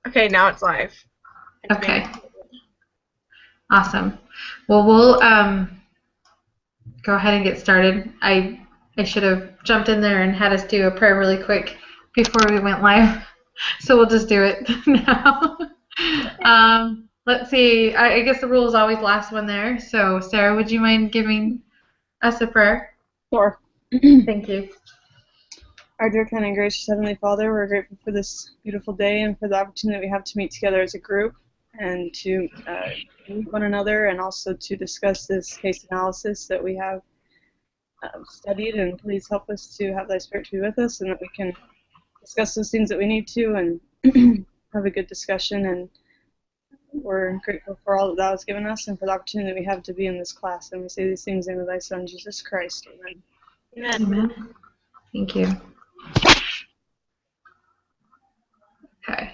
Okay, now it's live. It's being Okay, awesome. Well, we'll go ahead and get started. I should have jumped in there and had us do a prayer really quick before we went live, so we'll just do it now. Let's see. I guess the rule is always last one there. So, Sarah, would you mind giving us a prayer? sure. Thank you. Our dear, kind, and gracious Heavenly Father, we're grateful for this beautiful day and for the opportunity we have to meet together as a group and to meet one another and also to discuss this case analysis that we have studied. And please help us to have Thy Spirit to be with us and that we can discuss those things that we need to and have a good discussion. And we're grateful for all that Thou has given us and for the opportunity that we have to be in this class. And we say these things in the name of Thy Son, Jesus Christ. Amen. Amen. Thank you. Okay.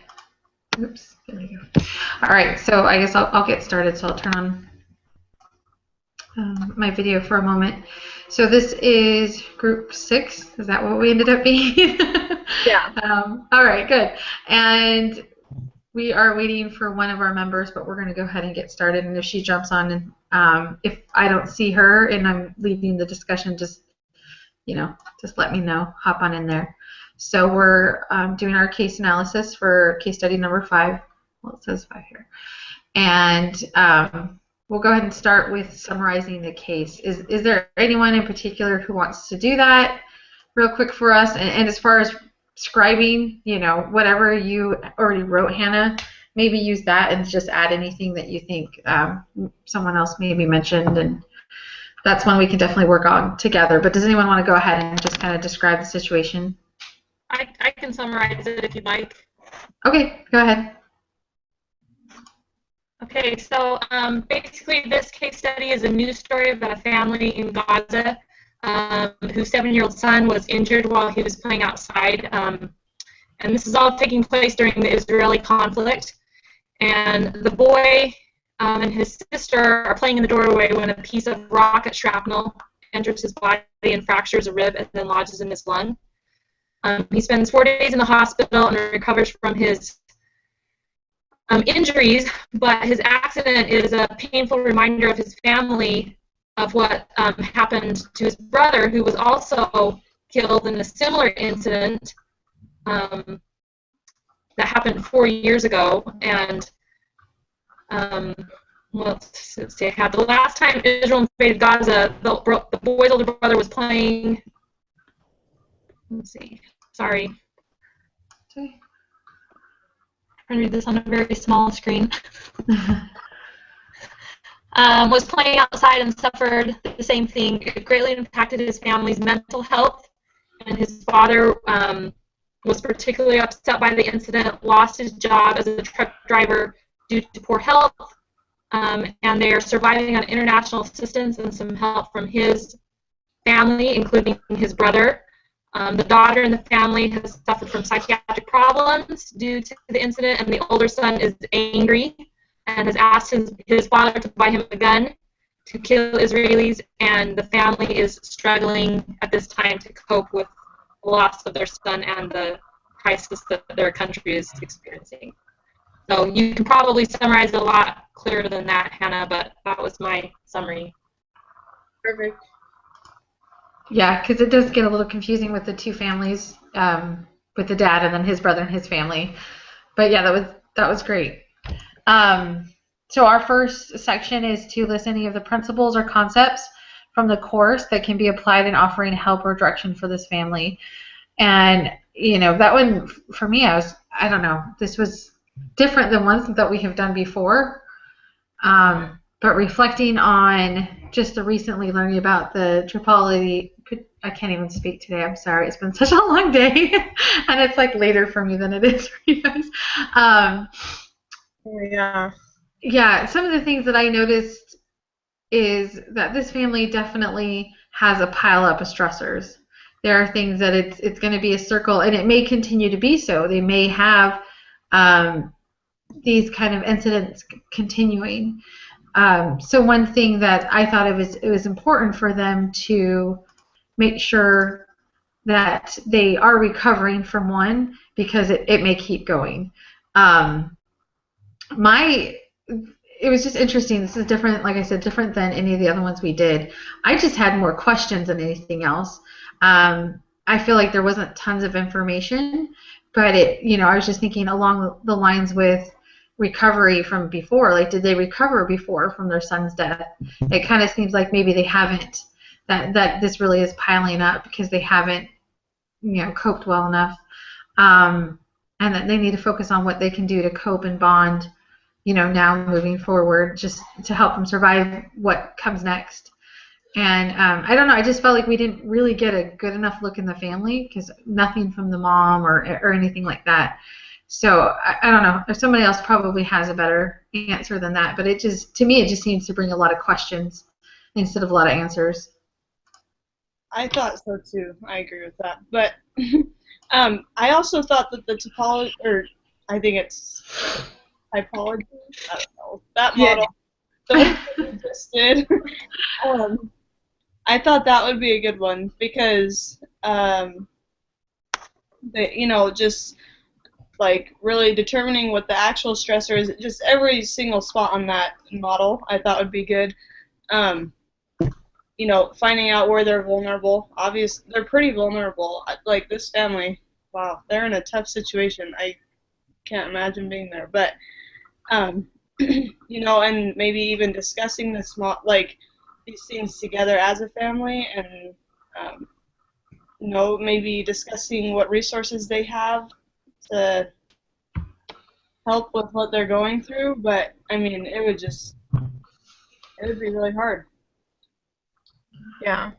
Oops. There we go. All right. So I guess I'll get started. So I'll turn on my video for a moment. So this is group 6. Is that what we ended up being? Yeah. All right, good. And we are waiting for one of our members, but we're going to go ahead and get started. And if she jumps on, and if I don't see her and I'm leading the discussion, just let me know. Hop on in there. So we're doing our case analysis for case study number 5. Well, it says 5 here. And we'll go ahead and start with summarizing the case. Is there anyone in particular who wants to do that real quick for us? And as far as scribing, whatever you already wrote, Hannah, maybe use that and just add anything that you think someone else maybe mentioned. And that's one we can definitely work on together. But does anyone want to go ahead and just kind of describe the situation? I can summarize it if you'd like. Okay, go ahead. Okay, so basically this case study is a news story about a family in Gaza whose 7-year-old son was injured while he was playing outside. And this is all taking place during the Israeli conflict. And the boy and his sister are playing in the doorway when a piece of rocket shrapnel enters his body and fractures a rib and then lodges in his lung. He spends 4 days in the hospital and recovers from his injuries, but his accident is a painful reminder of his family of what happened to his brother, who was also killed in a similar incident that happened 4 years ago. And let's see, the last time Israel invaded Gaza, the boy's older brother was playing. Let's see, sorry. Okay. I'm trying to read this on a very small screen. Was playing outside and suffered the same thing. It greatly impacted his family's mental health, and his father was particularly upset by the incident, lost his job as a truck driver due to poor health, and they are surviving on international assistance and some help from his family, including his brother. The daughter in the family has suffered from psychiatric problems due to the incident, and the older son is angry and has asked his father to buy him a gun to kill Israelis, and the family is struggling at this time to cope with the loss of their son and the crisis that their country is experiencing. So you can probably summarize it a lot clearer than that, Hannah, but that was my summary. Perfect. Yeah, because it does get a little confusing with the two families, with the dad and then his brother and his family. But yeah, that was great. So our first section is to list any of the principles or concepts from the course that can be applied in offering help or direction for this family. And that one for me, I don't know, this was different than ones that we have done before. But reflecting on just the recently learning about the Tripoli, I can't even speak today, I'm sorry, it's been such a long day, and it's like later for me than it is for you guys. Yeah, some of the things that I noticed is that this family definitely has a pile up of stressors. There are things that it's going to be a circle, and it may continue to be so. They may have these kind of incidents continuing. So one thing that I thought it was important for them to make sure that they are recovering from one, because it may keep going. My it was just interesting. This is different, like I said, different than any of the other ones we did. I just had more questions than anything else. I feel like there wasn't tons of information, but I was just thinking along the lines with recovery from before. Like, did they recover before from their son's death? It kind of seems like maybe they haven't. That this really is piling up because they haven't, coped well enough, and that they need to focus on what they can do to cope and bond, now moving forward, just to help them survive what comes next. And I don't know, I just felt like we didn't really get a good enough look in the family because nothing from the mom or anything like that. So I don't know if somebody else probably has a better answer than that, but to me it just seems to bring a lot of questions instead of a lot of answers. I thought so too. I agree with that. But I also thought that the topology, or I think it's typology, I don't know, that model, the one that we just did, I thought that would be a good one because, just like really determining what the actual stressor is, just every single spot on that model I thought would be good. Finding out where they're vulnerable. Obviously, they're pretty vulnerable. Like this family, wow, they're in a tough situation. I can't imagine being there. But, and maybe even discussing these things together as a family, and, maybe discussing what resources they have to help with what they're going through. But, I mean, it would be really hard. Yeah.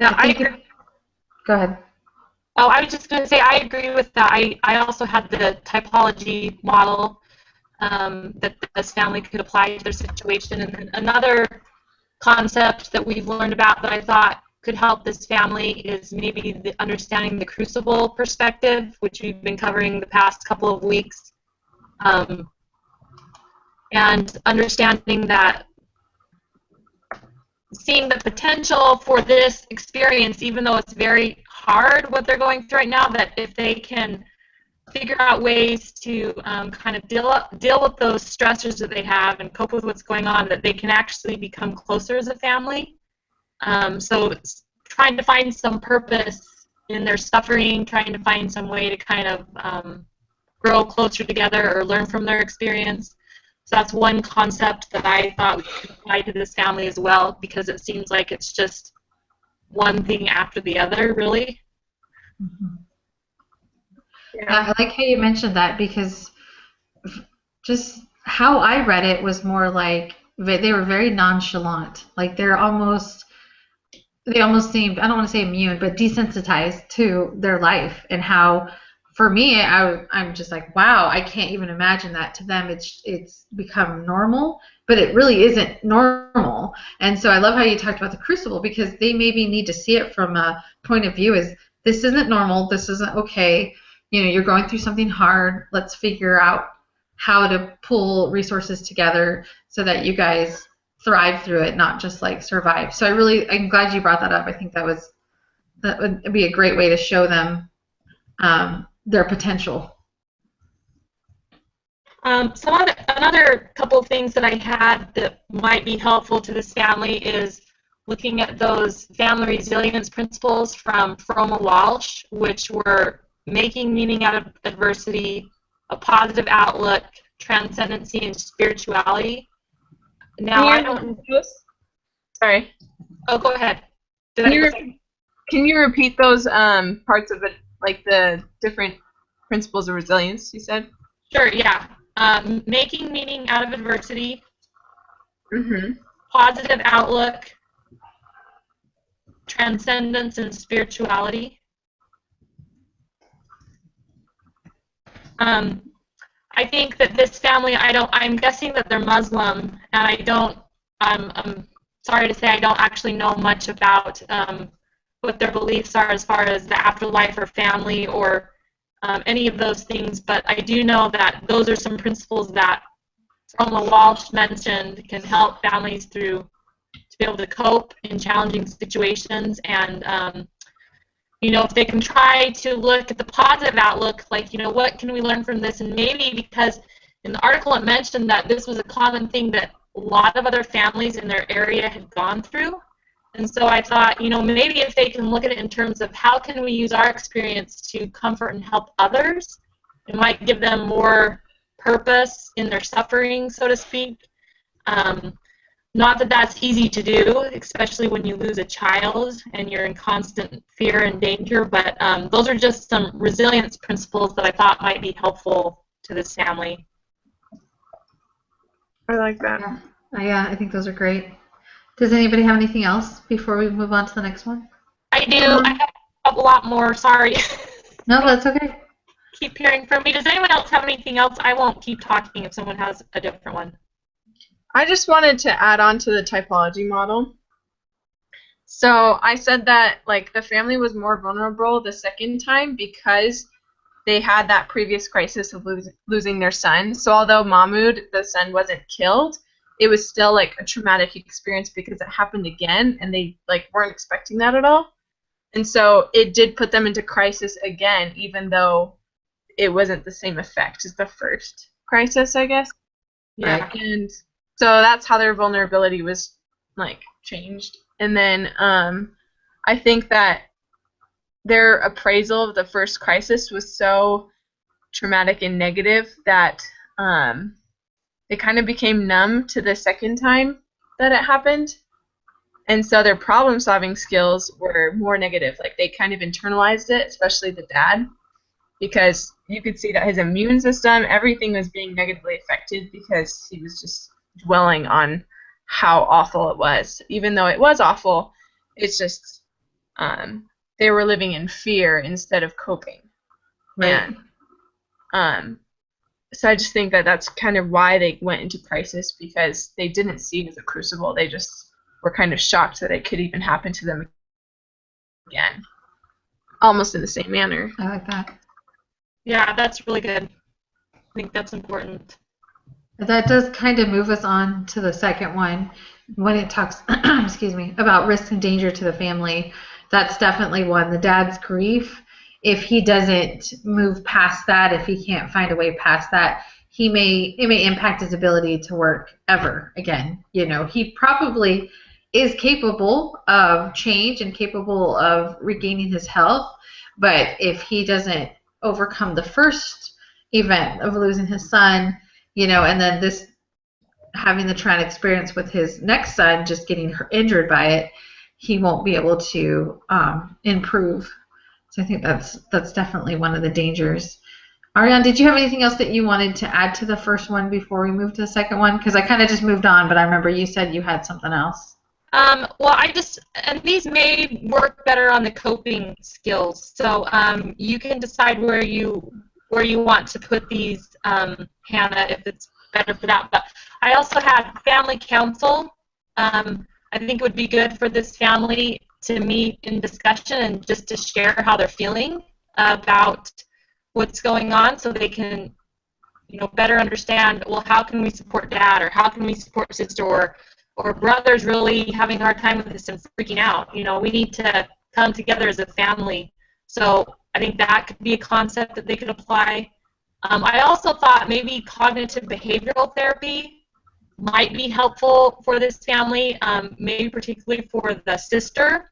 No, I agree. Go ahead. Oh, I was just going to say I agree with that. I also had the typology model that this family could apply to their situation. And then another concept that we've learned about that I thought could help this family is maybe understanding the crucible perspective, which we've been covering the past couple of weeks. And understanding that seeing the potential for this experience, even though it's very hard what they're going through right now, that if they can figure out ways to kind of deal with those stressors that they have and cope with what's going on, that they can actually become closer as a family. So it's trying to find some purpose in their suffering, trying to find some way to kind of grow closer together or learn from their experience. So that's one concept that I thought we could apply to this family as well, because it seems like it's just one thing after the other, really. Mm-hmm. Yeah, I like how you mentioned that, because just how I read it was more like they were very nonchalant. Like they almost seemed, I don't want to say immune, but desensitized to their life, and how, for me, I'm just like, wow, I can't even imagine that. To them, it's become normal, but it really isn't normal. And so I love how you talked about the crucible, because they maybe need to see it from a point of view as this isn't normal, this isn't okay. You're going through something hard. Let's figure out how to pull resources together so that you guys thrive through it, not just like survive. So I'm glad you brought that up. I think that would be a great way to show them their potential. Another couple of things that I had that might be helpful to this family is looking at those family resilience principles from Froma Walsh, which were making meaning out of adversity, a positive outlook, transcendency, and spirituality. Now, I don't. Sorry. Oh, go ahead. Can you repeat those parts of it, like the different principles of resilience you said? Sure, yeah. Making meaning out of adversity, Mm-hmm. positive outlook, transcendence, and spirituality. I think that this family, I'm guessing that they're Muslim, and I'm sorry to say I don't actually know much about what their beliefs are as far as the afterlife or family or any of those things, but I do know that those are some principles that Froma Walsh mentioned can help families to be able to cope in challenging situations and if they can try to look at the positive outlook, like, what can we learn from this? And maybe because in the article it mentioned that this was a common thing that a lot of other families in their area had gone through. And so I thought, maybe if they can look at it in terms of how can we use our experience to comfort and help others, it might give them more purpose in their suffering, so to speak. Not that that's easy to do, especially when you lose a child and you're in constant fear and danger, but those are just some resilience principles that I thought might be helpful to this family. I like that. Yeah, I think those are great. Does anybody have anything else before we move on to the next one? I do. I have a lot more. Sorry. No, that's okay. Keep hearing from me. Does anyone else have anything else? I won't keep talking if someone has a different one. I just wanted to add on to the typology model. So I said that the family was more vulnerable the second time because they had that previous crisis of losing their son. So although Mahmoud, the son, wasn't killed, it was still a traumatic experience because it happened again, and they weren't expecting that at all. And so it did put them into crisis again, even though it wasn't the same effect as the first crisis, I guess. Yeah. And so that's how their vulnerability was changed. And then I think that their appraisal of the first crisis was so traumatic and negative that they kind of became numb to the second time that it happened. And so their problem-solving skills were more negative. They kind of internalized it, especially the dad, because you could see that his immune system, everything was being negatively affected because he was just dwelling on how awful it was. Even though it was awful, it's just they were living in fear instead of coping. Right. And so I just think that that's kind of why they went into crisis, because they didn't see it as a crucible. They just were kind of shocked that it could even happen to them again, almost in the same manner. I like that. Yeah, that's really good. I think that's important. That does kind of move us on to the second one when it talks, excuse me, about risk and danger to the family. That's definitely one. The dad's grief, if he doesn't move past that, if he can't find a way past that, it may impact his ability to work ever again. He probably is capable of change and capable of regaining his health, but if he doesn't overcome the first event of losing his son, and then this having the traumatic experience with his next son just getting injured by it, he won't be able to improve. So I think that's definitely one of the dangers. Ariane, did you have anything else that you wanted to add to the first one before we move to the second one? Because I kind of just moved on, but I remember you said you had something else. Well, and these may work better on the coping skills. So you can decide where you want to put these, Hannah, if it's better for that. But I also had family council. I think it would be good for this family to meet in discussion and just to share how they're feeling about what's going on, so they can, better understand, well, how can we support dad, or how can we support sister, or brother's really having a hard time with this and freaking out. We need to come together as a family. So I think that could be a concept that they could apply. I also thought maybe cognitive behavioral therapy might be helpful for this family, maybe particularly for the sister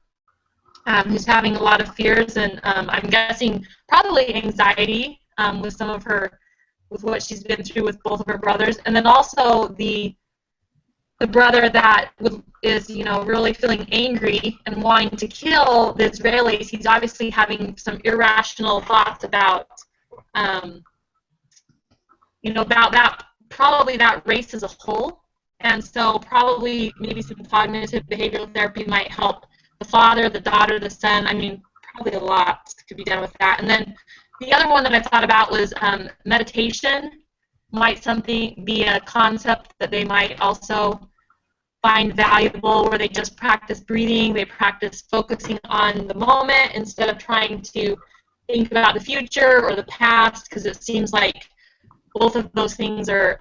who's having a lot of fears, and I'm guessing probably anxiety with what she's been through with both of her brothers, and then also the brother that is really feeling angry and wanting to kill the Israelis. He's obviously having some irrational thoughts about about that race as a whole, and so probably maybe some cognitive behavioral therapy might help the father, the daughter, the son. Probably a lot could be done with that. And then the other one that I thought about was meditation. Might be a concept that they might also find valuable, where they just practice breathing, they practice focusing on the moment instead of trying to think about the future or the past, because it seems like both of those things are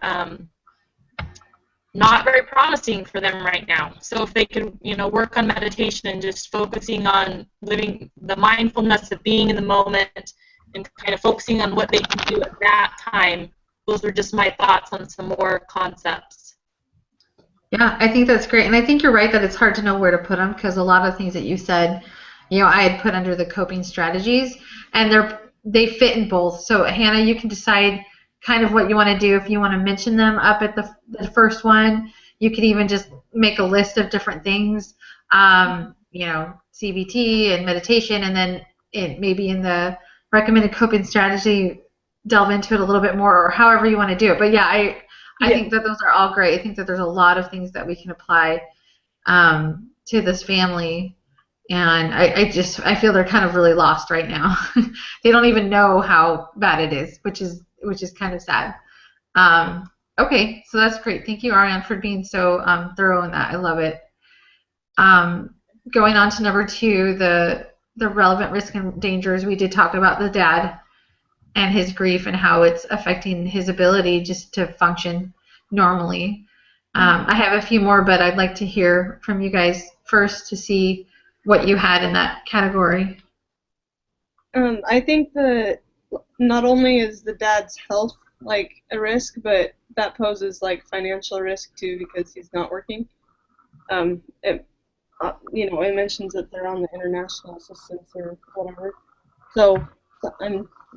not very promising for them right now. So if they could, work on meditation and just focusing on living the mindfulness of being in the moment and kind of focusing on what they can do at that time, those are just my thoughts on some more concepts. Yeah, I think that's great. And I think you're right that it's hard to know where to put them, because a lot of things that you said, I had put under the coping strategies, and they fit in both. So Hannah, you can decide kind of what you want to do. If you want to mention them up at the first one, you could even just make a list of different things, CBT and meditation, and then maybe in the recommended coping strategy, delve into it a little bit more, or however you want to do it. But yeah, I think that those are all great. I think that there's a lot of things that we can apply to this family, and I feel they're kind of really lost right now. They don't even know how bad it is, which is kind of sad. Okay, so that's great. Thank you, Ariane, for being so thorough in that. I love it. Going on to number 2, the relevant risks and dangers. We did talk about the dad and his grief and how it's affecting his ability just to function normally. I have a few more, but I'd like to hear from you guys first to see what you had in that category. I think that not only is the dad's health like a risk, but that poses like financial risk too, because he's not working. It mentions that they're on the international assistance or whatever. So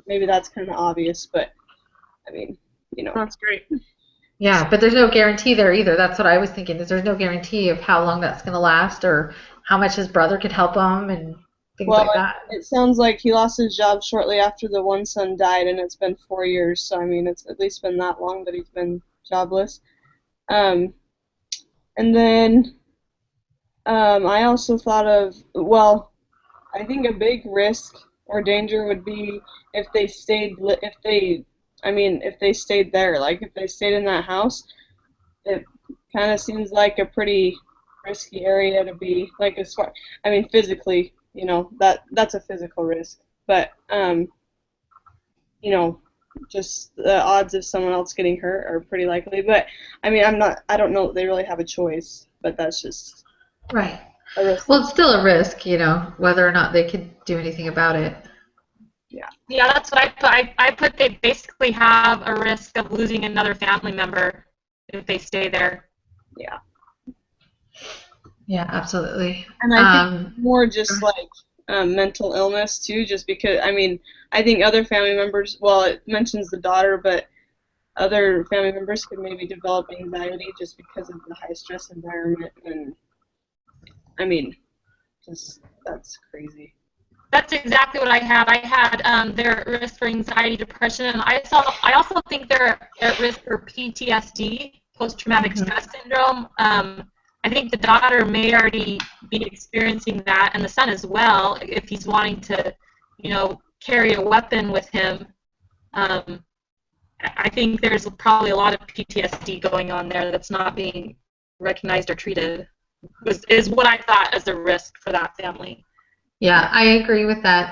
maybe that's kind of obvious, but I mean, That's great. Yeah, but there's no guarantee there either. That's what I was thinking, is there's no guarantee of how long that's going to last or how much his brother could help him and things like that. It sounds like he lost his job shortly after the one son died, and it's been 4 years, so I mean, it's at least been that long that he's been jobless. And then I also thought of, I think a big risk or danger would be if they stayed there, like if they stayed in that house. It kind of seems like a pretty risky area to be, like, physically, that's a physical risk, but just the odds of someone else getting hurt are pretty likely. But I mean, I don't know that they really have a choice, but that's just right. a risk. Well, it's still a risk, whether or not they could do anything about it. Yeah, that's what I put. I put they basically have a risk of losing another family member if they stay there. Yeah. Yeah, absolutely. And I think more just like mental illness too, just because, I think other family members, it mentions the daughter, but other family members could maybe develop anxiety just because of the high stress environment, and that's crazy. That's exactly what I had. I had their risk for anxiety, depression, and I also think they're at risk for PTSD, post-traumatic stress syndrome. I think the daughter may already be experiencing that, and the son as well, if he's wanting to, carry a weapon with him. I think there's probably a lot of PTSD going on there that's not being recognized or treated, is what I thought as a risk for that family. Yeah, I agree with that.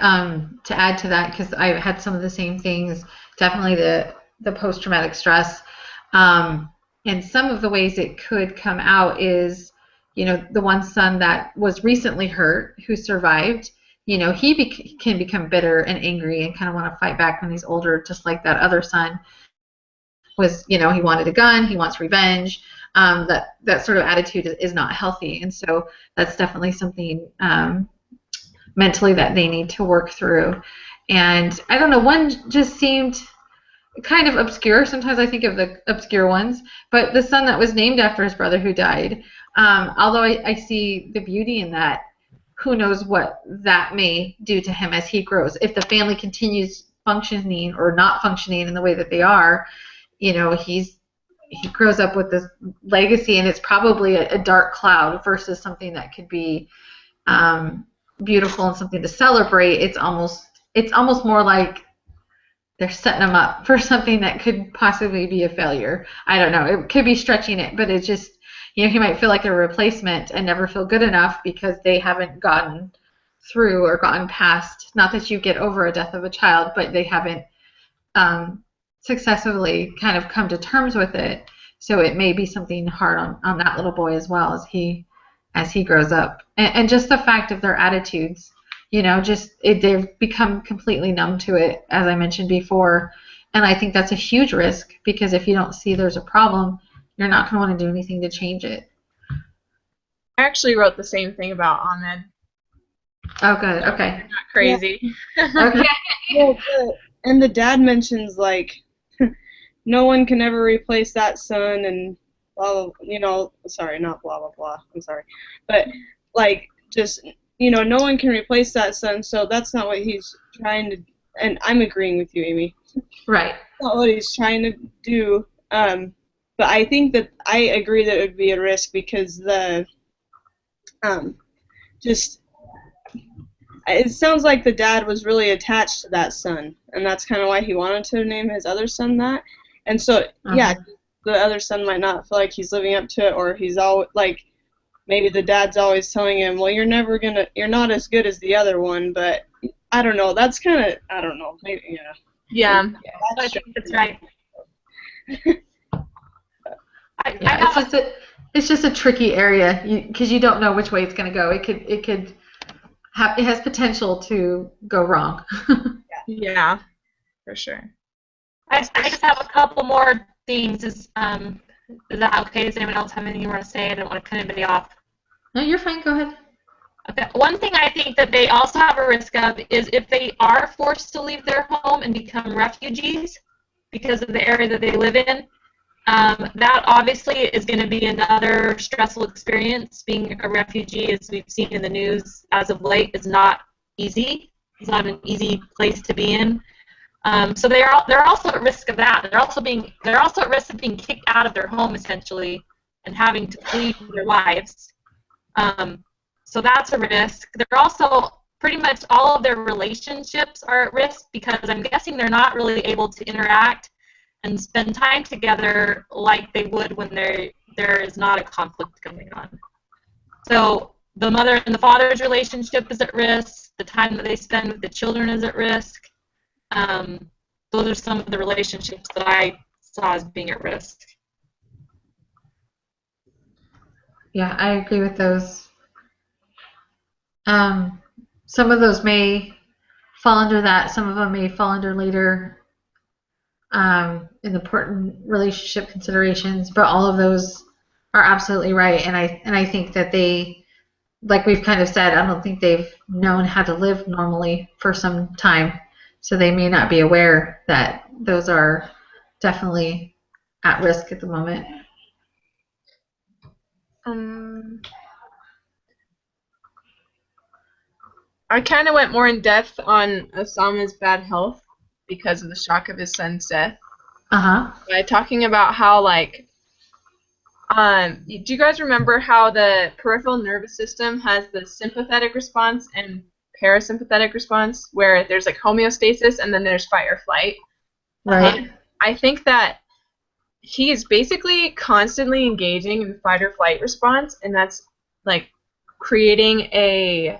To add to that, because I had some of the same things, definitely the post-traumatic stress. And some of the ways it could come out is, the one son that was recently hurt, who survived, he can become bitter and angry and kind of want to fight back when he's older, just like that other son was, he wanted a gun, he wants revenge. That sort of attitude is not healthy. And so that's definitely something mentally that they need to work through. And I don't know, one just seemed kind of obscure. Sometimes I think of the obscure ones, but the son that was named after his brother who died, although I see the beauty in that, who knows what that may do to him as he grows. If the family continues functioning or not functioning in the way that they are, he grows up with this legacy, and it's probably a dark cloud versus something that could be beautiful and something to celebrate. It's almost more like they're setting them up for something that could possibly be a failure. I don't know. It could be stretching it, but it's just, he might feel like a replacement and never feel good enough because they haven't gotten through or gotten past, not that you get over a death of a child, but they haven't successfully kind of come to terms with it. So it may be something hard on that little boy as well as he grows up. And just the fact of their attitudes, they've become completely numb to it, as I mentioned before. And I think that's a huge risk, because if you don't see there's a problem, you're not going to want to do anything to change it. I actually wrote the same thing about Ahmed. Oh, good. Okay. Not crazy. Yeah. Okay. Well, and the dad mentions, like, no one can ever replace that son, and blah, blah, sorry, not blah, blah, blah, I'm sorry. But, like, just, no one can replace that son, so that's not what he's trying to, and I'm agreeing with you, Amy. Right. That's not what he's trying to do. But I think that I agree that it would be a risk, because it sounds like the dad was really attached to that son, and that's kind of why he wanted to name his other son that. And so, yeah, the other son might not feel like he's living up to it, or he's all like, maybe the dad's always telling him, well, you're not as good as the other one. But I don't know. That's kind of, I don't know. Maybe, Yeah. I think that's right. It's just a tricky area, because you don't know which way it's going to go. It has potential to go wrong. Yeah, for sure. I just have a couple more things. Is that okay? Does anyone else have anything you want to say? I don't want to cut anybody off. No, you're fine. Go ahead. Okay. One thing I think that they also have a risk of is if they are forced to leave their home and become refugees because of the area that they live in. That obviously is going to be another stressful experience. Being a refugee, as we've seen in the news as of late, is not easy. It's not an easy place to be in. So they're also at risk of that. They're also at risk of being kicked out of their home, essentially, and having to flee for their lives. So that's a risk. They're also, pretty much all of their relationships are at risk, because I'm guessing they're not really able to interact and spend time together like they would when there is not a conflict going on. So the mother and the father's relationship is at risk. The time that they spend with the children is at risk. Those are some of the relationships that I saw as being at risk. Yeah, I agree with those. Some of those may fall under that. Some of them may fall under later important relationship considerations, but all of those are absolutely right. And I think that they, like we've kind of said, I don't think they've known how to live normally for some time, so they may not be aware that those are definitely at risk at the moment. I kind of went more in depth on Osama's bad health because of the shock of his son's death. By talking about how, like, do you guys remember how the peripheral nervous system has the sympathetic response and parasympathetic response, where there's like homeostasis and then there's fight or flight? Right. I think that he is basically constantly engaging in the fight or flight response, and that's like creating a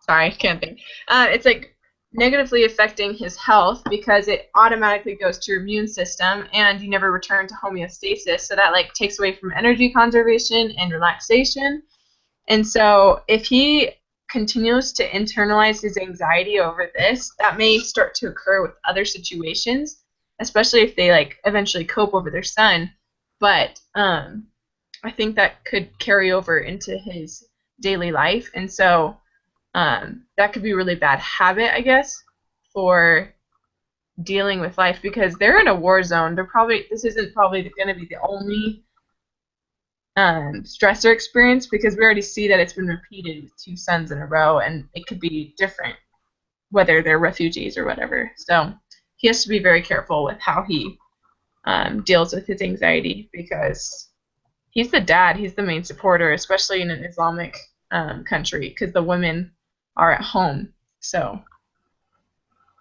sorry, I can't think. It's like negatively affecting his health, because it automatically goes to your immune system and you never return to homeostasis, so that like takes away from energy conservation and relaxation. And so if he continues to internalize his anxiety over this, that may start to occur with other situations, especially if they like eventually cope over their son. But I think that could carry over into his daily life, and so that could be a really bad habit, I guess, for dealing with life, because they're in a war zone. This isn't probably going to be the only stressor experience, because we already see that it's been repeated with 2 sons in a row, and it could be different whether they're refugees or whatever. So he has to be very careful with how he deals with his anxiety, because he's the dad, he's the main supporter, especially in an Islamic country, because the women are at home. So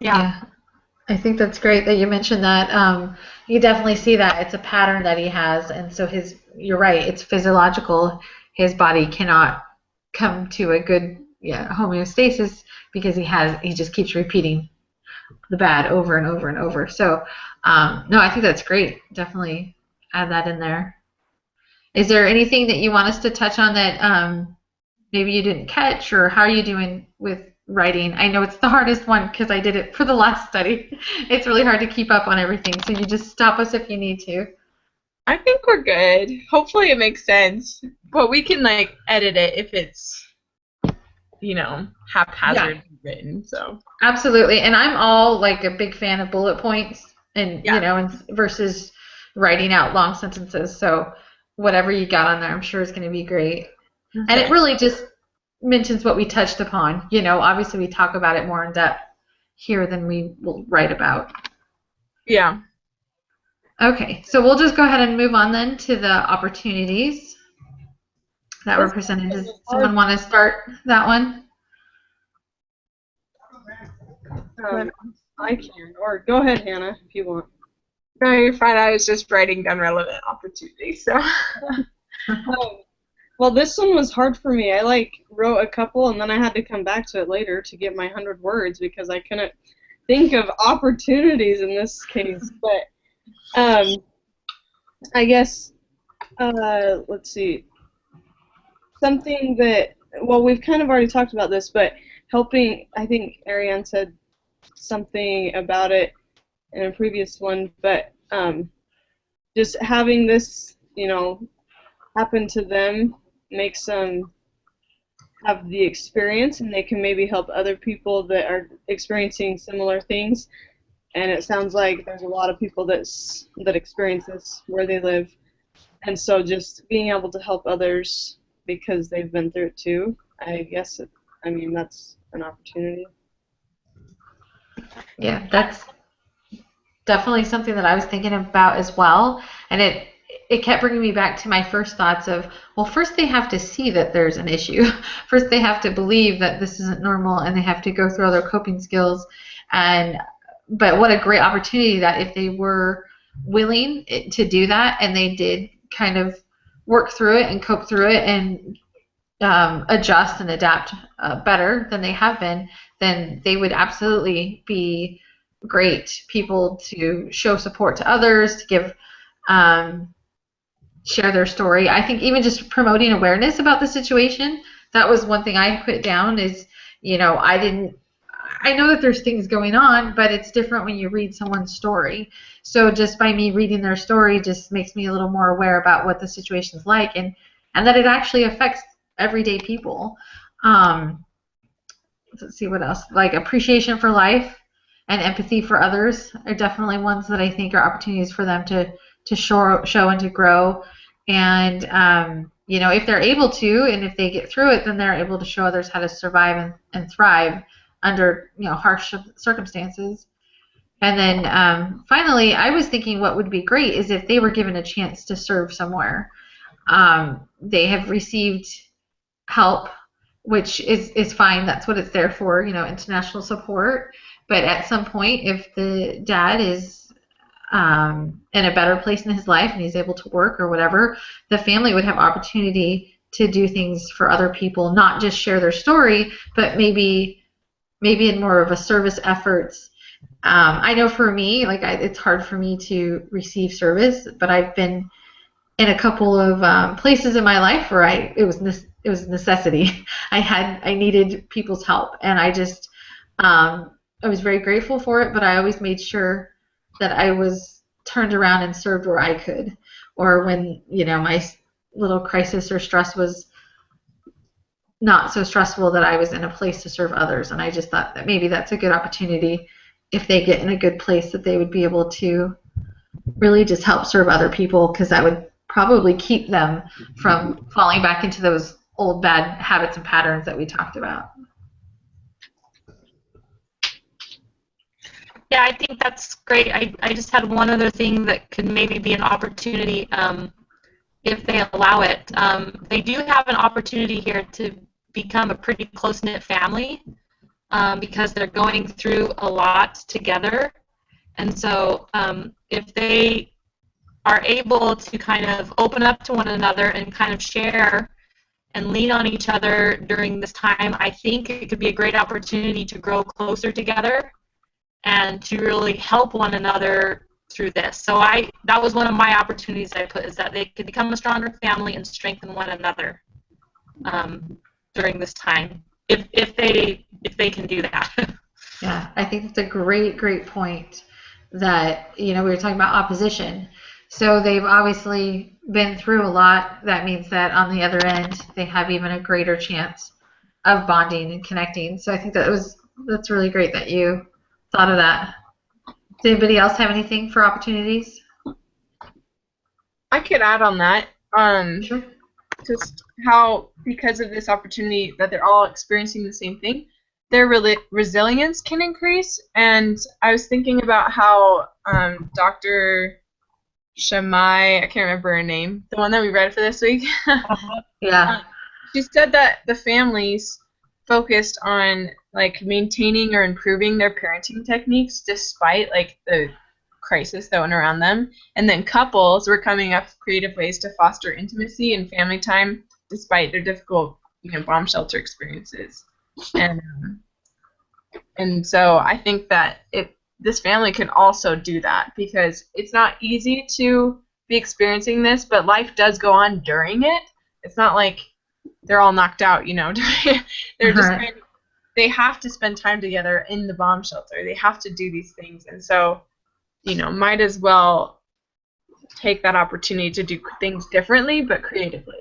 yeah, I think that's great that you mentioned that. You definitely see that it's a pattern that he has, and so you're right, it's physiological. His body cannot come to a good homeostasis, because he just keeps repeating the bad over and over and over. So, no, I think that's great. Definitely add that in there. Is there anything that you want us to touch on that maybe you didn't catch, or how are you doing with writing? I know it's the hardest one because I did it for the last study. It's really hard to keep up on everything, so you just stop us if you need to. I think we're good. Hopefully it makes sense, but we can like edit it if it's, you know, haphazard written. So Absolutely, and I'm all like a big fan of bullet points, and Yeah. you know, versus writing out long sentences. So whatever you got on there, I'm sure is going to be great. And it really just mentions what we touched upon. You know, obviously we talk about it more in depth here than we will write about. Yeah. Okay, so we'll just go ahead and move on then to the opportunities that were presented. Does someone want to start that one? I can, or go ahead, Hannah, if you want. No, you're fine. I was just writing down relevant opportunities. So Well, this one was hard for me. I like wrote a couple, and then I had to come back to it later to get my 100 words because I couldn't think of opportunities in this case. But I guess let's see. Something that, well, we've kind of already talked about this, but helping. I think Ariane said something about it in a previous one, but just having this, you know, happen to them makes them have the experience, and they can maybe help other people that are experiencing similar things. And it sounds like there's a lot of people that experience this where they live, and so just being able to help others because they've been through it too, I guess. I mean, that's an opportunity. Yeah, that's definitely something that I was thinking about as well, and it kept bringing me back to my first thoughts of, well, first they have to see that there's an issue. First they have to believe that this isn't normal, and they have to go through other coping skills. But what a great opportunity that if they were willing to do that, and they did kind of work through it and cope through it and adjust and adapt better than they have been, then they would absolutely be great people to show support to others, to give share their story. I think even just promoting awareness about the situation, that was one thing I put down is, you know, I know that there's things going on, but it's different when you read someone's story. So just by me reading their story just makes me a little more aware about what the situation's like, and that it actually affects everyday people. Let's see what else. Like appreciation for life and empathy for others are definitely ones that I think are opportunities for them to show and to grow. And you know, if they're able to, and if they get through it, then they're able to show others how to survive and thrive under, you know, harsh circumstances. And then finally, I was thinking what would be great is if they were given a chance to serve somewhere. They have received help, which is fine. That's what it's there for, you know, international support. But at some point, if the dad is in a better place in his life and he's able to work or whatever, the family would have opportunity to do things for other people, not just share their story, but maybe in more of a service efforts. I know for me, like it's hard for me to receive service, but I've been in a couple of places in my life where it was necessity. I needed people's help, and I just I was very grateful for it, but I always made sure that I was turned around and served where I could, or when, you know, my little crisis or stress was not so stressful that I was in a place to serve others. And I just thought that maybe that's a good opportunity if they get in a good place, that they would be able to really just help serve other people, because that would probably keep them from falling back into those old bad habits and patterns that we talked about. Yeah, I think that's great. I just had one other thing that could maybe be an opportunity if they allow it. They do have an opportunity here to become a pretty close-knit family because they're going through a lot together. And so if they are able to kind of open up to one another and kind of share and lean on each other during this time, I think it could be a great opportunity to grow closer together and to really help one another through this. So that was one of my opportunities I put, is that they could become a stronger family and strengthen one another during this time, if they can do that. Yeah, I think that's a great point. That, we were talking about opposition. So they've obviously been through a lot. That means that on the other end, they have even a greater chance of bonding and connecting. So I think that's really great that you thought of that. Does anybody else have anything for opportunities? I could add on that. Sure. Just how, because of this opportunity that they're all experiencing the same thing, their resilience can increase. And I was thinking about how Dr. Shammai, I can't remember her name, the one that we read for this week. Yeah. She said that the families focused on like maintaining or improving their parenting techniques despite like the crisis that went around them, and then couples were coming up with creative ways to foster intimacy and family time despite their difficult, bomb shelter experiences. And so I think that this family can also do that, because it's not easy to be experiencing this, but life does go on during it. It's not like they're all knocked out, they're just they have to spend time together in the bomb shelter. They have to do these things, and so might as well take that opportunity to do things differently but creatively.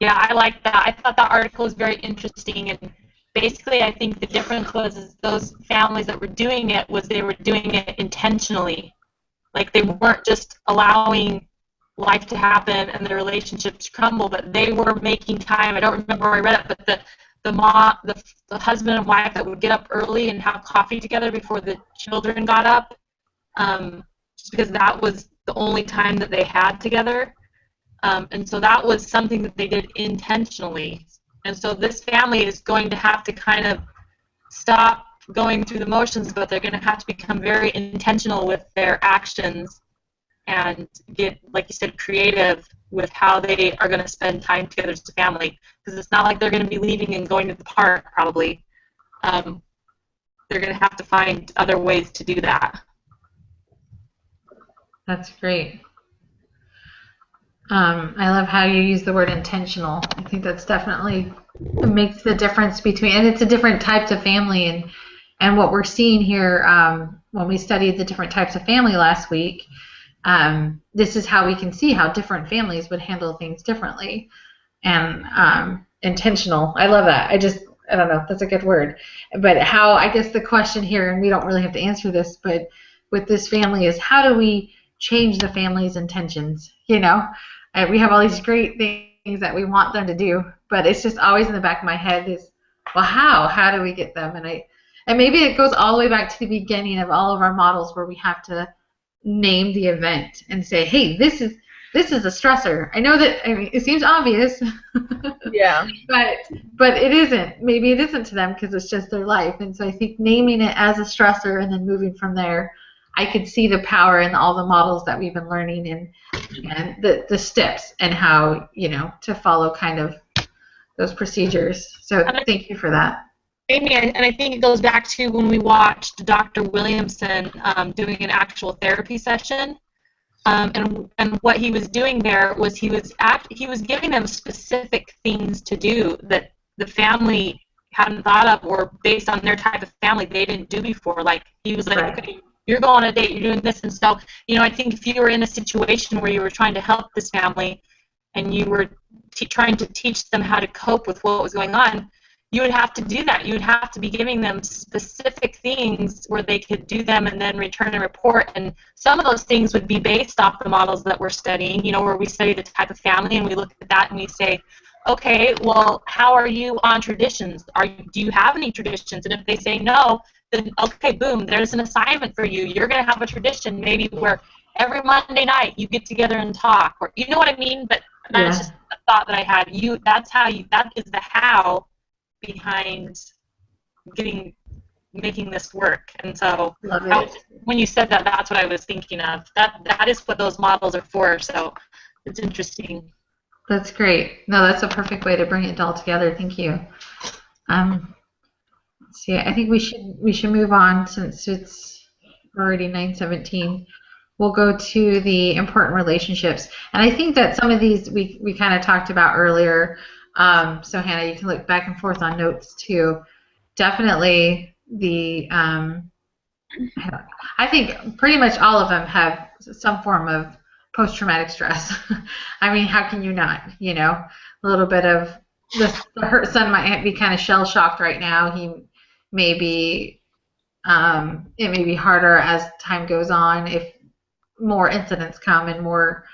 Yeah, I like that. I thought that article was very interesting, and basically I think the difference was those families that were doing it they were doing it intentionally. Like, they weren't just allowing life to happen and the relationships crumble, but they were making time. I don't remember where I read it, but the husband and wife that would get up early and have coffee together before the children got up, just because that was the only time that they had together. And so that was something that they did intentionally. And so this family is going to have to kind of stop going through the motions, but they're going to have to become very intentional with their actions and get, like you said, creative with how they are going to spend time together as a family. Because it's not like they're going to be leaving and going to the park, probably. They're going to have to find other ways to do that. That's great. I love how you use the word intentional. I think that's definitely makes the difference between, and it's a different types of family, and what we're seeing here when we studied the different types of family last week. This is how we can see how different families would handle things differently, and intentional. I love that. I don't know, that's a good word. But how, I guess the question here, and we don't really have to answer this, but with this family is, how do we change the family's intentions? We have all these great things that we want them to do, but it's just always in the back of my head is, well, how do we get them? And maybe it goes all the way back to the beginning of all of our models, where we have to name the event and say, hey, this is a stressor. I know that, it seems obvious. Yeah. But it isn't. Maybe it isn't to them because it's just their life. And so I think naming it as a stressor and then moving from there, I could see the power in all the models that we've been learning and the steps and how, to follow kind of those procedures. So thank you for that. Amy, and I think it goes back to when we watched Dr. Williamson doing an actual therapy session, and what he was doing there was he was giving them specific things to do that the family hadn't thought of, or based on their type of family they didn't do before. Like, he was like, right. Okay, you're going on a date, you're doing this, and so I think if you were in a situation where you were trying to help this family and you were trying to teach them how to cope with what was going on, you would have to do that. You would have to be giving them specific things where they could do them and then return a report. And some of those things would be based off the models that we're studying, where we study the type of family and we look at that and we say, okay, well, how are you on traditions? Do you have any traditions? And if they say no, then okay, boom, there's an assignment for you. You're going to have a tradition maybe where every Monday night you get together and talk, or you know what I mean? But that's just a thought that I had. That is the how behind making this work. And so when you said that, that's what I was thinking of. That is what those models are for. So it's interesting. That's great. No, that's a perfect way to bring it all together. Thank you. see, I think we should move on since it's already 9:17. We'll go to the important relationships, and I think that some of these we kind of talked about earlier. So Hannah, you can look back and forth on notes too. Definitely the I think pretty much all of them have some form of post-traumatic stress. I mean, how can you not? You know, a little bit of the hurt son might be kind of shell-shocked right now. He may be, it may be harder as time goes on. If more incidents come and more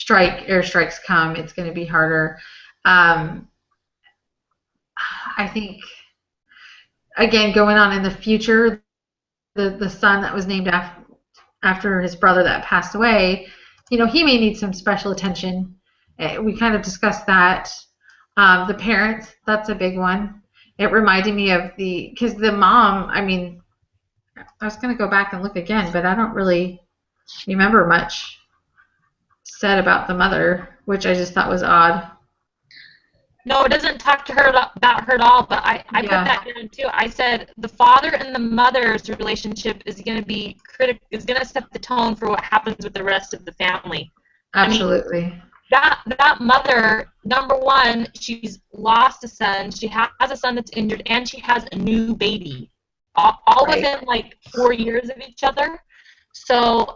airstrikes come, it's going to be harder. I think, again, going on in the future, the son that was named after his brother that passed away, you know, he may need some special attention. We kind of discussed that. The parents, that's a big one. It reminded me of because the mom, I mean, I was going to go back and look again, but I don't really remember much said about the mother, which I just thought was odd. No, it doesn't talk to her about her at all, but I put that down too. I said the father and the mother's relationship is going to be is going to set the tone for what happens with the rest of the family. Absolutely. I mean, that mother, number one, she's lost a son. She has a son that's injured, and she has a new baby, all within like 4 years of each other. So,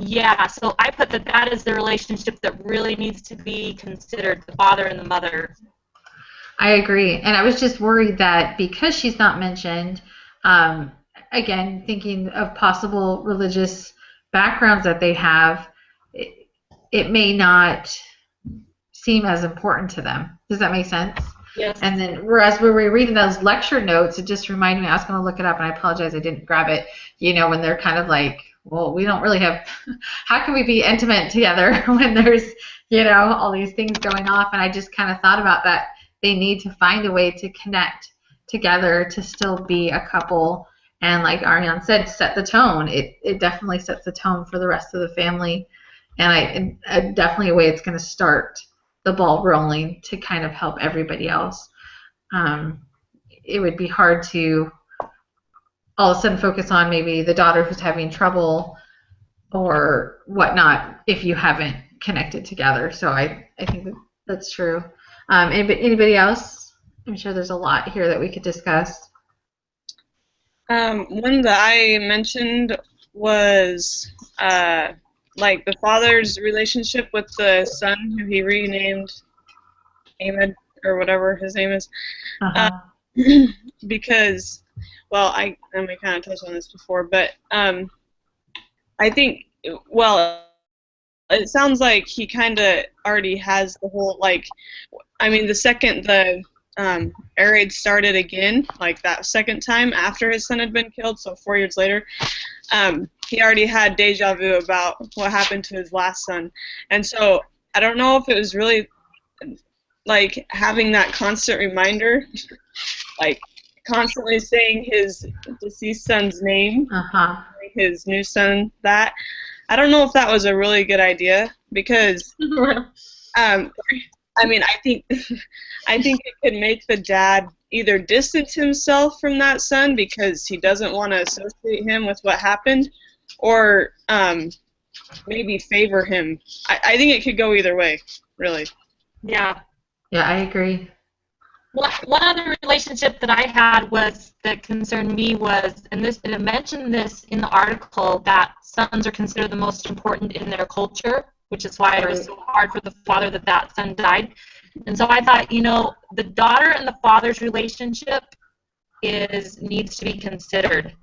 yeah, so I put that is the relationship that really needs to be considered, the father and the mother. I agree. And I was just worried that because she's not mentioned, again, thinking of possible religious backgrounds that they have, it may not seem as important to them. Does that make sense? Yes. And then whereas we were reading those lecture notes, it just reminded me, I was going to look it up, and I apologize I didn't grab it, you know, when they're kind of like, well, we don't really have, how can we be intimate together when there's, you know, all these things going off? And I just kind of thought about that. They need to find a way to connect together to still be a couple. And like Ariane said, set the tone. It definitely sets the tone for the rest of the family. And definitely a way it's going to start the ball rolling to kind of help everybody else. It would be hard to all of a sudden focus on maybe the daughter who's having trouble or whatnot if you haven't connected together. So I think that's true. Anybody else? I'm sure there's a lot here that we could discuss. One that I mentioned was like the father's relationship with the son who he renamed Ahmed or whatever his name is. Because, well, we kind of touched on this before, but I think, well, it sounds like he kind of already has the whole, like, I mean, the second the air raid started again, like that second time after his son had been killed, so 4 years later, he already had deja vu about what happened to his last son. And so I don't know if it was really like having that constant reminder, like constantly saying his deceased son's name, his new son, that. I don't know if that was a really good idea because, I mean, I think it could make the dad either distance himself from that son because he doesn't want to associate him with what happened, or maybe favor him. I think it could go either way, really. Yeah. Yeah, I agree. One other relationship that I had that concerned me was, and it mentioned this in the article, that sons are considered the most important in their culture, which is why it was so hard for the father that son died. And so I thought, you know, the daughter and the father's relationship needs to be considered,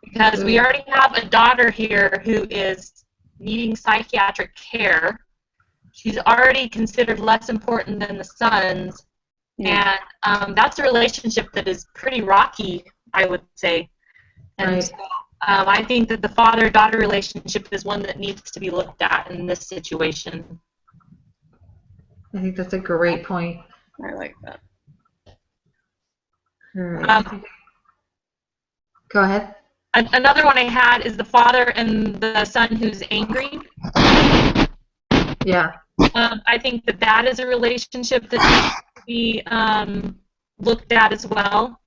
because we already have a daughter here who is needing psychiatric care. She's already considered less important than the sons. And that's a relationship that is pretty rocky, I would say. And so, I think that the father-daughter relationship is one that needs to be looked at in this situation. I think that's a great point. I like that. Go ahead. Another one I had is the father and the son who's angry. Yeah. I think that is a relationship that needs to be looked at as well.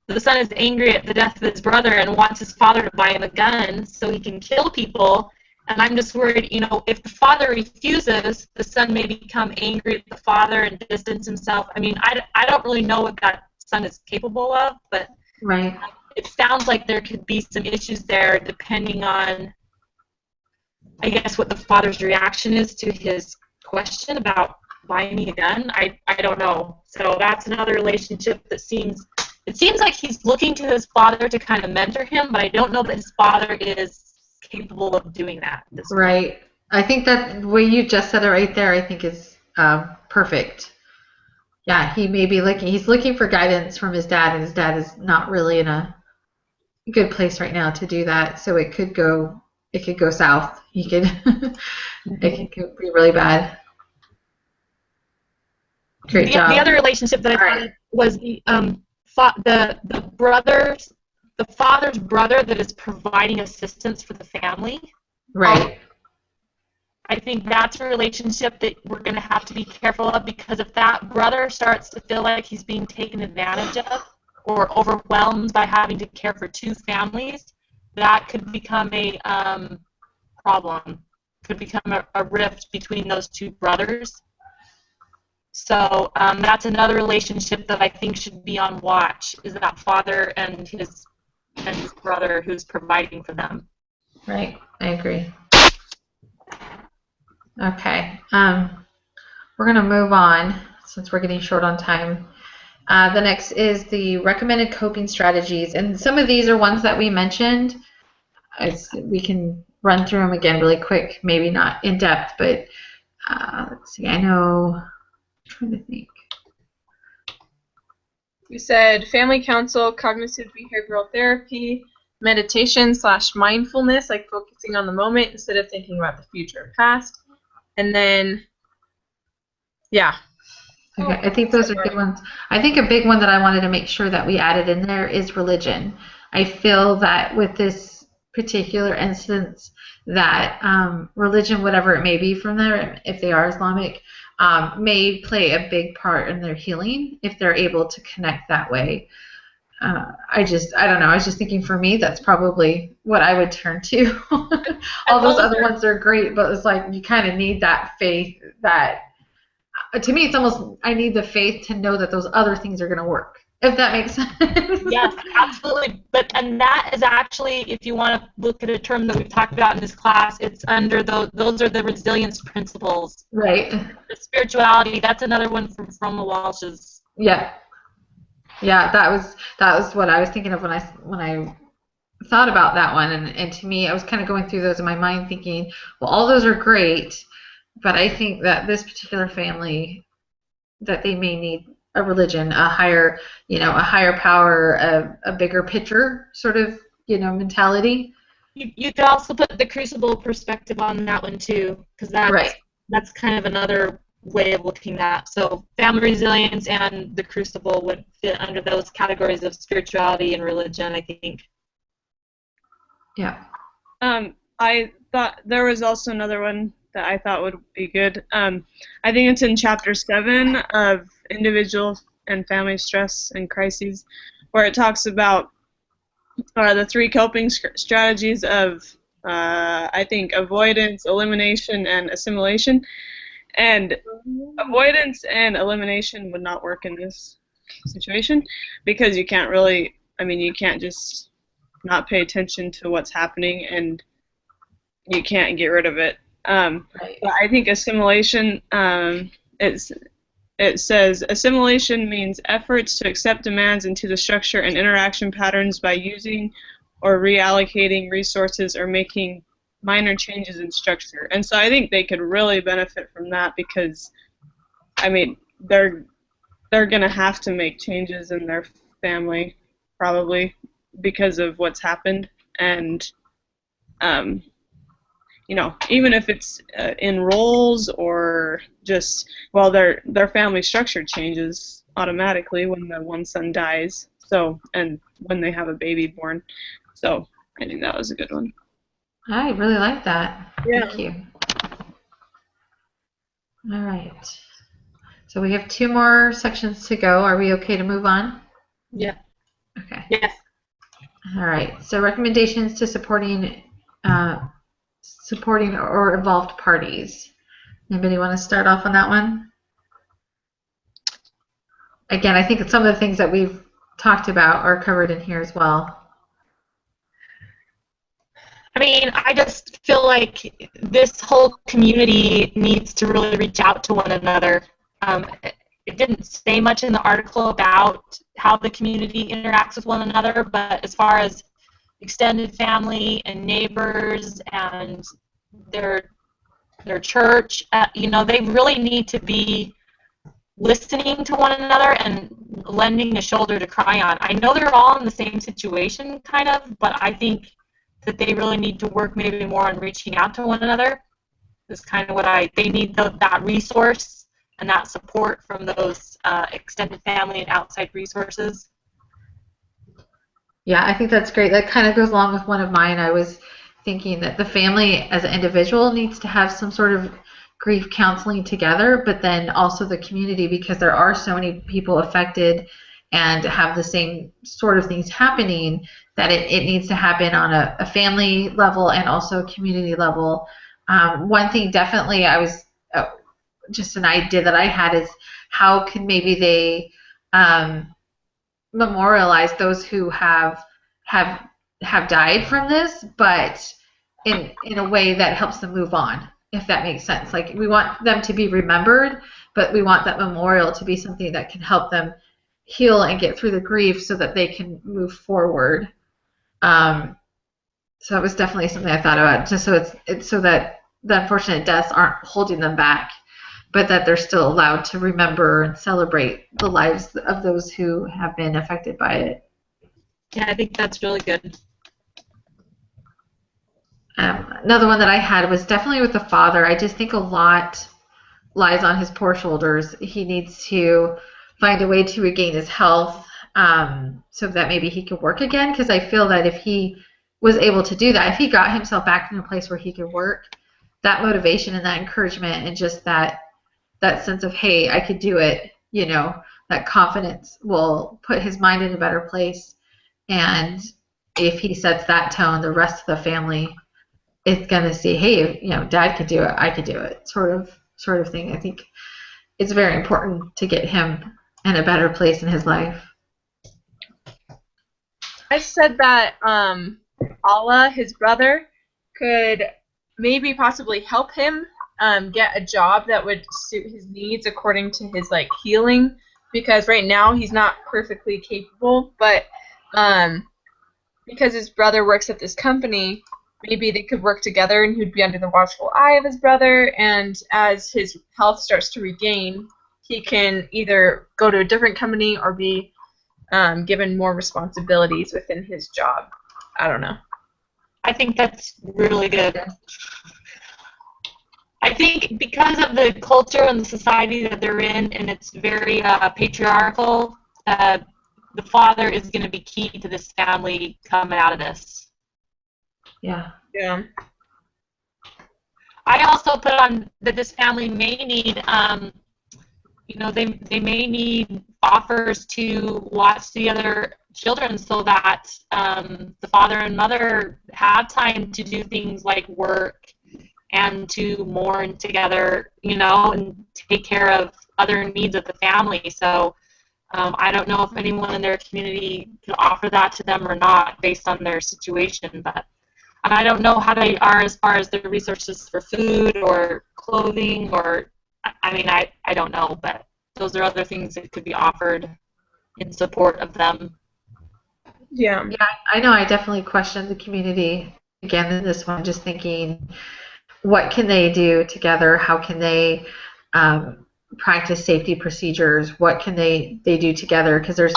the son is angry at the death of his brother and wants his father to buy him a gun so he can kill people. And I'm just worried, if the father refuses, the son may become angry at the father and distance himself. I mean, I don't really know what that son is capable of, but Right. it sounds like there could be some issues there depending on, I guess, what the father's reaction is to his question about buying me a gun. I don't know. So that's another relationship that seems like he's looking to his father to kind of mentor him, but I don't know that his father is capable of doing that. Right. I think that the way you just said it right there, I think is perfect. Yeah, he may be he's looking for guidance from his dad, and his dad is not really in a good place right now to do that. So it could go south. He could it could be really bad. Great job. The other relationship that I thought was the father's brother that is providing assistance for the family. Right. I think that's a relationship that we're going to have to be careful of, because if that brother starts to feel like he's being taken advantage of or overwhelmed by having to care for two families, that could become a problem, could become a rift between those two brothers. So that's another relationship that I think should be on watch, is that father and his brother who's providing for them. Right. I agree. Okay. We're going to move on since we're getting short on time. The next is the recommended coping strategies. And some of these are ones that we mentioned. We can run through them again really quick, maybe not in depth, but let's see. I'm trying to think. We said family counsel, cognitive behavioral therapy, meditation/mindfulness, like focusing on the moment instead of thinking about the future or past. And then, yeah. Okay, I think those are good ones. I think a big one that I wanted to make sure that we added in there is religion. I feel that with this particular instance, that religion, whatever it may be from there, if they are Islamic, may play a big part in their healing if they're able to connect that way. I don't know. I was just thinking, for me, that's probably what I would turn to. All those other ones are great, but it's like you kind of need that faith. That, to me, it's almost, I need the faith to know that those other things are going to work, if that makes sense. Yes, absolutely. And that is actually, if you want to look at a term that we've talked about in this class, it's under those are the resilience principles. Right. The spirituality, that's another one from the Walshes. Yeah. Yeah, that was what I was thinking of when I thought about that one, and to me, I was kind of going through those in my mind, thinking, well, all those are great, but I think that this particular family, that they may need a religion, a higher power, a bigger picture sort of mentality. You could also put the crucible perspective on that one too, because that's kind of another way of looking at. So family resilience and the crucible would fit under those categories of spirituality and religion, I think. Yeah. I thought there was also another one that I thought would be good. I think it's in Chapter 7 of Individual and Family Stress and Crises, where it talks about the three coping strategies of, I think, avoidance, elimination, and assimilation. And avoidance and elimination would not work in this situation, because you can't really, you can't just not pay attention to what's happening, and you can't get rid of it. Right. But I think assimilation, it says assimilation means efforts to accept demands into the structure and interaction patterns by using or reallocating resources or making minor changes in structure. And so I think they could really benefit from that, because they're going to have to make changes in their family probably because of what's happened. And even if it's in roles or just, their family structure changes automatically when the one son dies, and when they have a baby born. So I think that was a good one. I really like that. Yeah. Thank you. All right. So we have 2 more sections to go. Are we okay to move on? Yeah. Okay. Yes. All right. So recommendations to supporting or involved parties. Anybody want to start off on that one? Again, I think some of the things that we've talked about are covered in here as well. I mean, I just feel like this whole community needs to really reach out to one another. It didn't say much in the article about how the community interacts with one another, but as far as extended family and neighbors and their church, they really need to be listening to one another and lending a shoulder to cry on. I know they're all in the same situation, kind of, but I think that they really need to work maybe more on reaching out to one another. Is kind of they need that resource and that support from those extended family and outside resources. Yeah, I think that's great. That kind of goes along with one of mine. I was thinking that the family as an individual needs to have some sort of grief counseling together, but then also the community, because there are so many people affected and have the same sort of things happening, that it needs to happen on a family level and also a community level. One thing definitely just an idea that I had is how can maybe they memorialize those who have died from this, but in a way that helps them move on, if that makes sense. Like, we want them to be remembered, but we want that memorial to be something that can help them heal and get through the grief so that they can move forward. So that was definitely something I thought about, just so it's so that the unfortunate deaths aren't holding them back, but that they're still allowed to remember and celebrate the lives of those who have been affected by it. Yeah, I think that's really good. Another one that I had was definitely with the father. I just think a lot lies on his poor shoulders. He needs to find a way to regain his health, so that maybe he can work again, because I feel that if he was able to do that, if he got himself back in a place where he could work, that motivation and that encouragement and just that sense of, hey, I could do it, that confidence will put his mind in a better place. And if he sets that tone, the rest of the family is going to see, hey, Dad could do it, I could do it, sort of thing. I think it's very important to get him in a better place in his life. I said that Allah, his brother, could maybe possibly help him get a job that would suit his needs according to his healing, because right now he's not perfectly capable, but because his brother works at this company, maybe they could work together and he'd be under the watchful eye of his brother, and as his health starts to regain, he can either go to a different company or be given more responsibilities within his job. I don't know. I think that's really good. I think because of the culture and the society that they're in, and it's very patriarchal, the father is going to be key to this family coming out of this. Yeah. Yeah. I also put on that this family may need, they may need offers to watch the other children so that the father and mother have time to do things like work and to mourn together, and take care of other needs of the family. So I don't know if anyone in their community could offer that to them or not based on their situation, but I don't know how they are as far as their resources for food or clothing, or, I don't know, but those are other things that could be offered in support of them. Yeah. Yeah, I know I definitely questioned the community again in this one, just thinking, what can they do together? How can they practice safety procedures? What can they do together? Because there's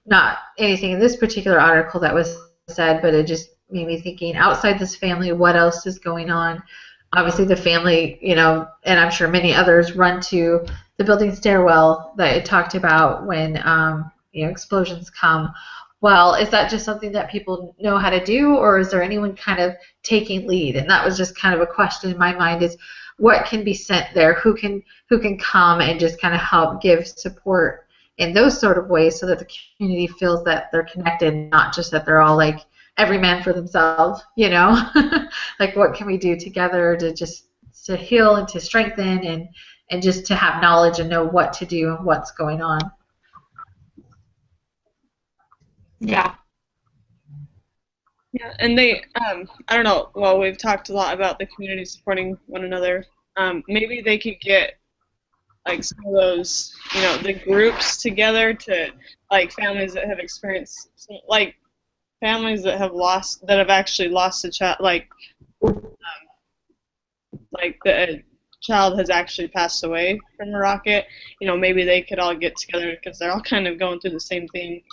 not anything in this particular article that was said, but it just made me thinking, outside this family, what else is going on? Obviously, the family, and I'm sure many others run to the building stairwell that it talked about when explosions come. Well, is that just something that people know how to do, or is there anyone kind of taking lead? And that was just kind of a question in my mind, is what can be sent there? Who can come and just kind of help give support in those sort of ways so that the community feels that they're connected, not just that they're all like every man for themselves, you know? Like what can we do together to heal and to strengthen and just to have knowledge and know what to do and what's going on. Yeah. Yeah, and they, I don't know, well, we've talked a lot about the community supporting one another. Maybe they could get, like, some of those, you know, the groups together to, like, families that have experienced, like, families that have actually lost a child, like the child has actually passed away from a rocket. You know, maybe they could all get together because they're all kind of going through the same thing.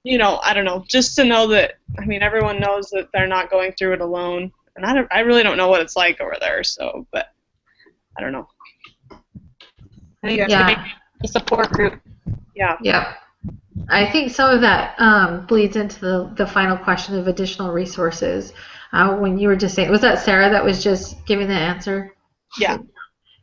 You know, I don't know, just to know that, I mean, everyone knows that they're not going through it alone, and I really don't know what it's like over there, so, but I don't know. I think it's Yeah. a support group. Yeah. Yeah. I think some of that bleeds into the final question of additional resources. When you were just saying, was that Sarah that was just giving the answer? Yeah.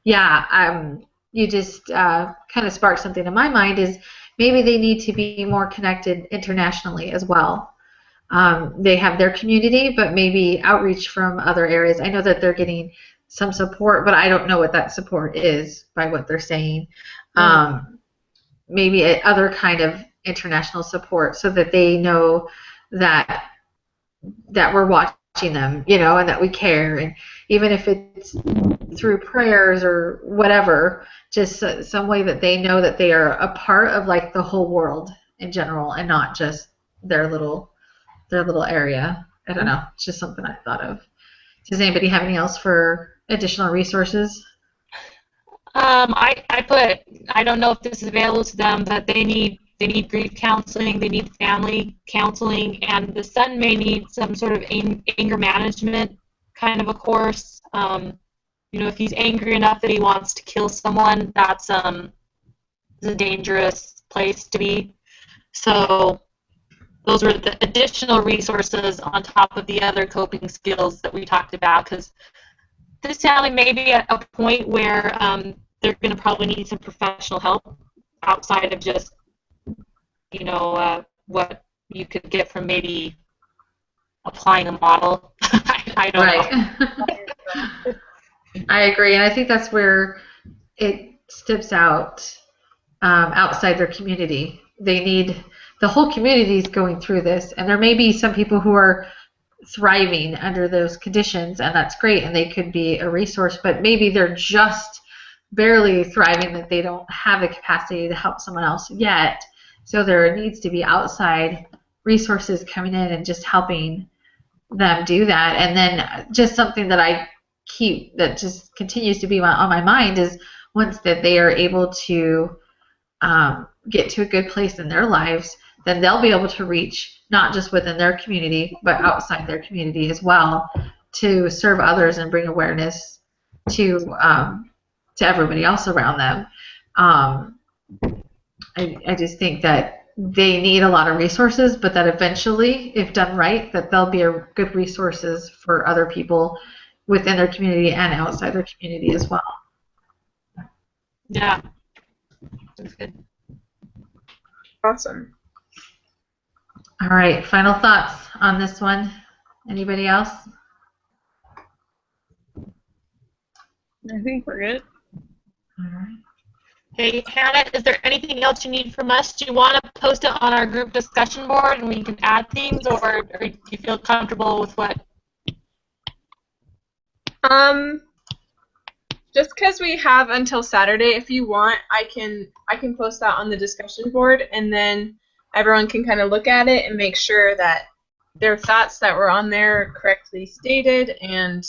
Yeah. You just kind of sparked something in my mind is maybe they need to be more connected internationally as well. They have their community, but maybe outreach from other areas. I know that they're getting some support, but I don't know what that support is by what they're saying. Maybe other kind of international support so that they know that we're watching them, you know, and that we care. And even if it's through prayers or whatever, just some way that they know that they are a part of like the whole world in general and not just their little area. I don't know. It's just something I thought of. Does anybody have anything else for additional resources? I don't know if this is available to them, but they need grief counseling, they need family counseling, and the son may need some sort of anger management kind of a course. You know, if he's angry enough that he wants to kill someone, that's a dangerous place to be. So those were the additional resources on top of the other coping skills that we talked about, because this family may be at a point where they're going to probably need some professional help outside of just, you know, what you could get from maybe applying a model. I don't know. I agree, and I think that's where it steps out outside their community. They need the whole community is going through this, and there may be some people who are thriving under those conditions, and that's great, and they could be a resource, but maybe they're just barely thriving, that they don't have the capacity to help someone else yet. So there needs to be outside resources coming in and just helping them do that. And then just something that that just continues to be on my mind is once that they are able to get to a good place in their lives, then they'll be able to reach not just within their community, but outside their community as well, to serve others and bring awareness to everybody else around them. I just think that they need a lot of resources, but that eventually, if done right, that they'll be a good resources for other people within their community and outside their community as well. Yeah. That's good. Awesome. All right, final thoughts on this one? Anybody else? I think we're good. All right. Hey, Hannah, is there anything else you need from us? Do you want to post it on our group discussion board and we can add things, or do you feel comfortable with what? Just because we have until Saturday, if you want, I can post that on the discussion board, and then everyone can kind of look at it and make sure that their thoughts that were on there are correctly stated, and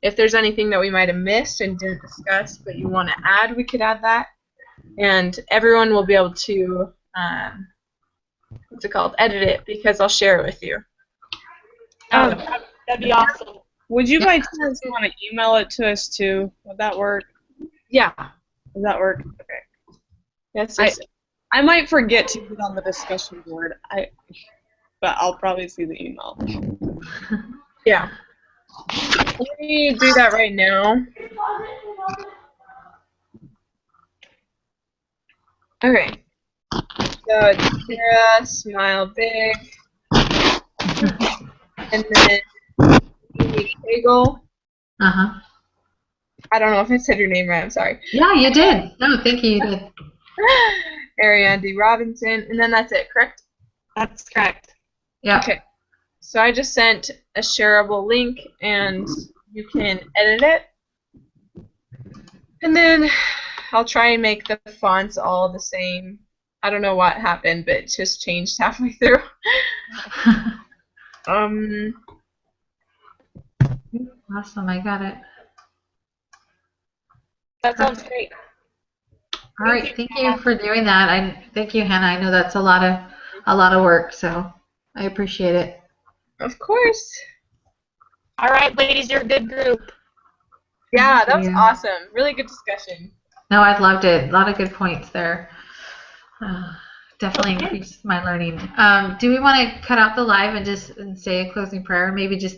if there's anything that we might have missed and didn't discuss but you want to add, we could add that. And everyone will be able to, edit it, because I'll share it with you. That'd be awesome. Would you by chance want to email it to us too? Would that work? Yeah. Does that work? Okay. Yes. I might forget to put on the discussion board. But I'll probably see the email. Yeah. Let me do that right now. Okay. So it's Sarah, smile big, and then Amy Cagle. Uh-huh. I don't know if I said your name right. I'm sorry. Yeah, you did. No, thank you. You did. Ariane D. Robinson, and then that's it, correct? That's correct. Yeah. Okay. So I just sent a shareable link, and you can edit it. And then I'll try and make the fonts all the same. I don't know what happened, but it just changed halfway through. Awesome. I got it. That sounds great. All right. Thank you for doing that. Thank you, Hannah. I know that's a lot of work, so I appreciate it. Of course. All right, ladies, you're a good group. Yeah, that was Yeah. awesome. Really good discussion. No, I've loved it. A lot of good points there. Definitely increased my learning. Do we want to cut out the live and just say a closing prayer? Maybe just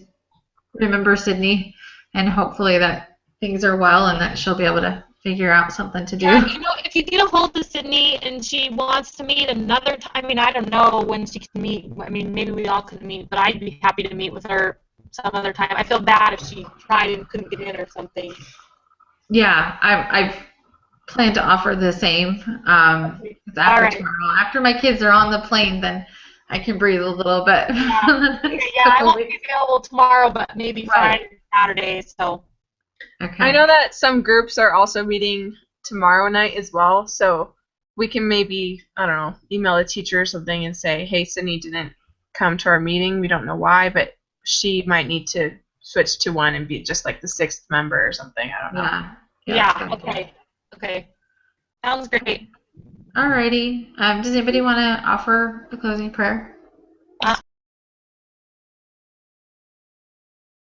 remember Sydney, and hopefully that things are well and that she'll be able to figure out something to do. Yeah, if you get a hold of Sydney and she wants to meet another time, I mean, I don't know when she can meet. I mean, maybe we all could meet, but I'd be happy to meet with her some other time. I feel bad if she tried and couldn't get in or something. Yeah, I've planned to offer the same. It's after right. tomorrow. After my kids are on the plane, then I can breathe a little bit. I won't be available tomorrow, but maybe Friday, Saturday. So. Okay. I know that some groups are also meeting tomorrow night as well, so we can maybe, I don't know, email the teacher or something and say, hey, Sydney didn't come to our meeting. We don't know why, but she might need to switch to one and be just like the 6th member or something. I don't know. Yeah. Okay. Okay. Sounds great. Alrighty. Does anybody want to offer a closing prayer?